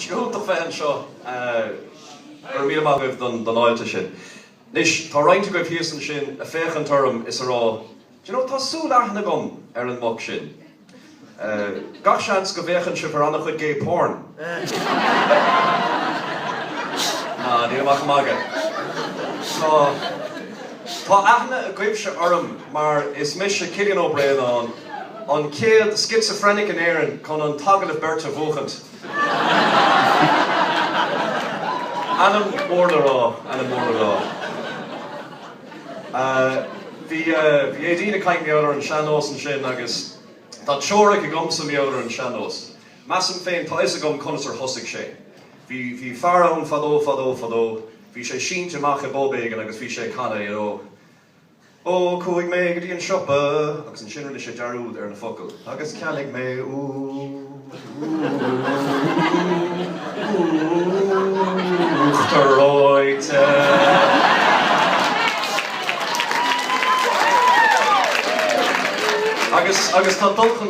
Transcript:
Sgúltach bheith an seo ar mí amagah don áilte sin. Nis, tá roinnte go bhíosan sin a féchan torm is ará. Tá súil aithne gom ar an mog sin. Gach seans go bhéchan se ar annach chud gay porn. Na, ní amach maga. Tá aithne a gcuimh se orm, mar is mis se Cillian O'Brien an céad schizophrenic an éireann chun an tagalh Berta bhuachant. Anam mórla rá. Bhí é dína caiint meáir an seanós an sin agus tá teora go gomsa meáir an seanós. Massam féin tá is a gom conas ar thosaigh sé. Bhí fearán fadó. Bhí sé sínte amach i bóbéigean agus bhí sé canna ó cúig mé go dtí an siopa agus an sinrna sé dearúd ar na focail. Agus ceallaigh mé Oireachtas. Agus tá dulchan